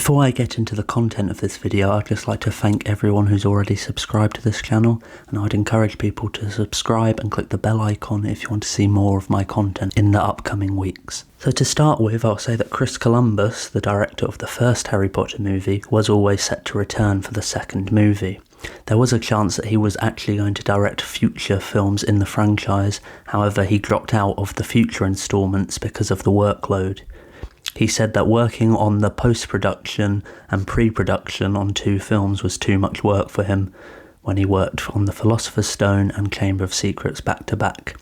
Before I get into the content of this video, I'd just like to thank everyone who's already subscribed to this channel, and I'd encourage people to subscribe and click the bell icon if you want to see more of my content in the upcoming weeks. So to start with, I'll say that Chris Columbus, the director of the first Harry Potter movie, was always set to return for the second movie. There was a chance that he was actually going to direct future films in the franchise, however he dropped out of the future installments because of the workload. He said that working on the post-production and pre-production on 2 films was too much work for him when he worked on The Philosopher's Stone and Chamber of Secrets back to back.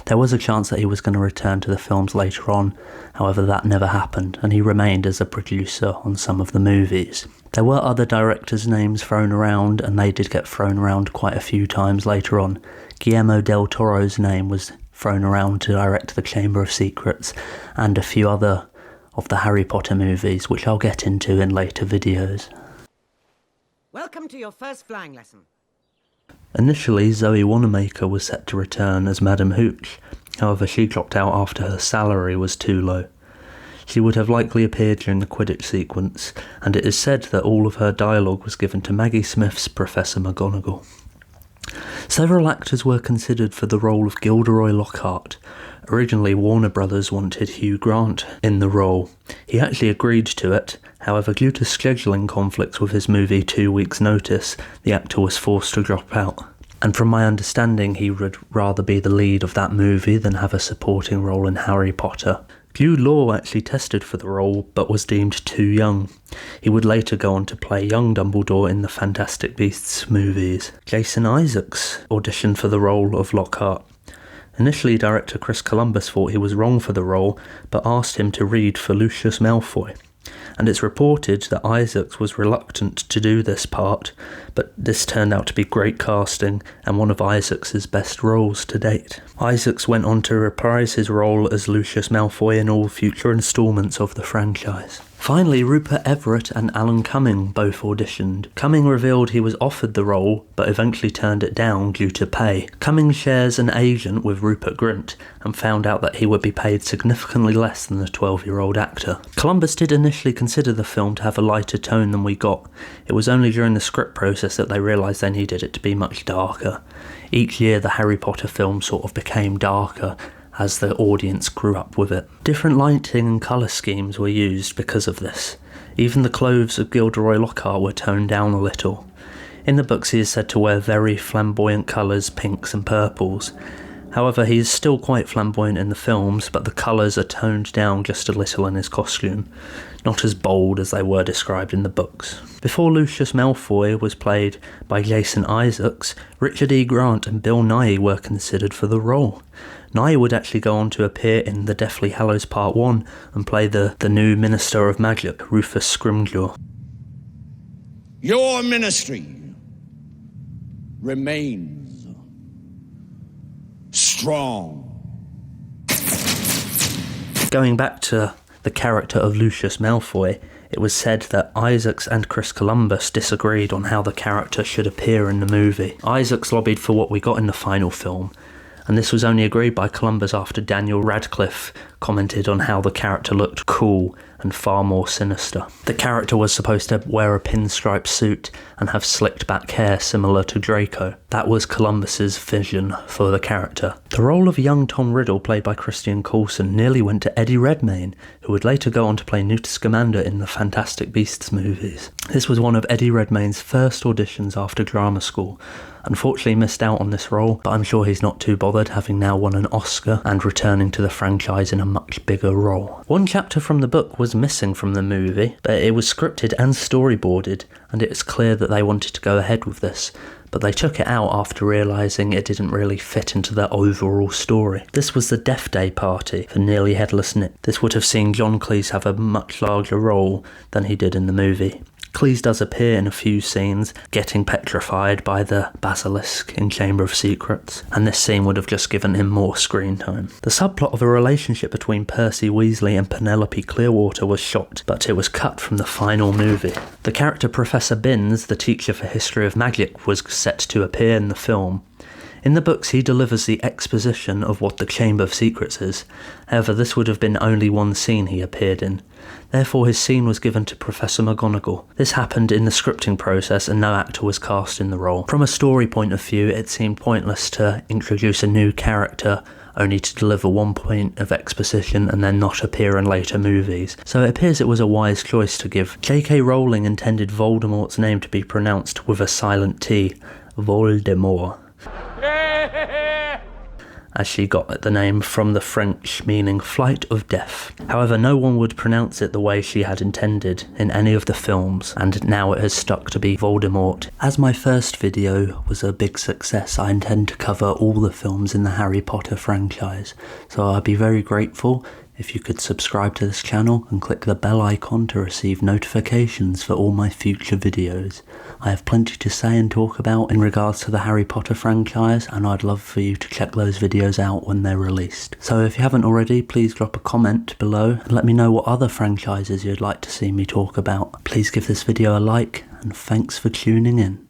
There was a chance that he was going to return to the films later on, however that never happened, and he remained as a producer on some of the movies. There were other directors' names thrown around, and they did get thrown around quite a few times later on. Guillermo del Toro's name was thrown around to direct The Chamber of Secrets and a few other of the Harry Potter movies, which I'll get into in later videos. Welcome to your first flying lesson. Initially, Zoe Wanamaker was set to return as Madam Hooch, however she dropped out after her salary was too low. She would have likely appeared during the Quidditch sequence, and it is said that all of her dialogue was given to Maggie Smith's Professor McGonagall. Several actors were considered for the role of Gilderoy Lockhart. Originally, Warner Brothers wanted Hugh Grant in the role. He actually agreed to it, however due to scheduling conflicts with his movie 2 Weeks' Notice, the actor was forced to drop out. And from my understanding, he would rather be the lead of that movie than have a supporting role in Harry Potter. Jude Law actually tested for the role, but was deemed too young. He would later go on to play young Dumbledore in the Fantastic Beasts movies. Jason Isaacs auditioned for the role of Lockhart. Initially, director Chris Columbus thought he was wrong for the role, but asked him to read for Lucius Malfoy. And it's reported that Isaacs was reluctant to do this part, but this turned out to be great casting and one of Isaacs' best roles to date. Isaacs went on to reprise his role as Lucius Malfoy in all future installments of the franchise. Finally, Rupert Everett and Alan Cumming both auditioned. Cumming revealed he was offered the role, but eventually turned it down due to pay. Cumming shares an agent with Rupert Grint, and found out that he would be paid significantly less than the 12-year-old actor. Columbus did initially consider the film to have a lighter tone than we got. It was only during the script process that they realised they needed it to be much darker. Each year the Harry Potter film sort of became darker, as the audience grew up with it. Different lighting and colour schemes were used because of this. Even the clothes of Gilderoy Lockhart were toned down a little. In the books he is said to wear very flamboyant colours, pinks and purples. However, he is still quite flamboyant in the films, but the colours are toned down just a little in his costume, not as bold as they were described in the books. Before Lucius Malfoy was played by Jason Isaacs, Richard E. Grant and Bill Nighy were considered for the role. Nighy would actually go on to appear in The Deathly Hallows Part 1 and play the new Minister of Magic, Rufus Scrimgeour. Your ministry remains strong. Going back to the character of Lucius Malfoy, it was said that Isaacs and Chris Columbus disagreed on how the character should appear in the movie. Isaacs lobbied for what we got in the final film, and this was only agreed by Columbus after Daniel Radcliffe commented on how the character looked cool and far more sinister. The character was supposed to wear a pinstripe suit and have slicked back hair similar to Draco. That was Columbus's vision for the character. The role of young Tom Riddle, played by Christian Coulson, nearly went to Eddie Redmayne, who would later go on to play Newt Scamander in the Fantastic Beasts movies. This was one of Eddie Redmayne's first auditions after drama school. Unfortunately missed out on this role, but I'm sure he's not too bothered, having now won an Oscar and returning to the franchise in a much bigger role. One chapter from the book was missing from the movie, but it was scripted and storyboarded, and it's clear that they wanted to go ahead with this, but they took it out after realising it didn't really fit into their overall story. This was the Death Day party for Nearly Headless Nick. This would have seen John Cleese have a much larger role than he did in the movie. Cleese does appear in a few scenes, getting petrified by the basilisk in Chamber of Secrets, and this scene would have just given him more screen time. The subplot of a relationship between Percy Weasley and Penelope Clearwater was shot, but it was cut from the final movie. The character Professor Binns, the teacher for History of Magic, was set to appear in the film. In the books, he delivers the exposition of what the Chamber of Secrets is. However, this would have been only one scene he appeared in. Therefore, his scene was given to Professor McGonagall. This happened in the scripting process and no actor was cast in the role. From a story point of view, it seemed pointless to introduce a new character only to deliver one point of exposition and then not appear in later movies. So it appears it was a wise choice to give. J.K. Rowling intended Voldemort's name to be pronounced with a silent T, Voldemort, as she got the name from the French meaning flight of death. However, no one would pronounce it the way she had intended in any of the films, and now it has stuck to be Voldemort. As my first video was a big success, I intend to cover all the films in the Harry Potter franchise, so I'd be very grateful if you could subscribe to this channel and click the bell icon to receive notifications for all my future videos. I have plenty to say and talk about in regards to the Harry Potter franchise, and I'd love for you to check those videos out when they're released. So if you haven't already, please drop a comment below and let me know what other franchises you'd like to see me talk about. Please give this video a like, and thanks for tuning in.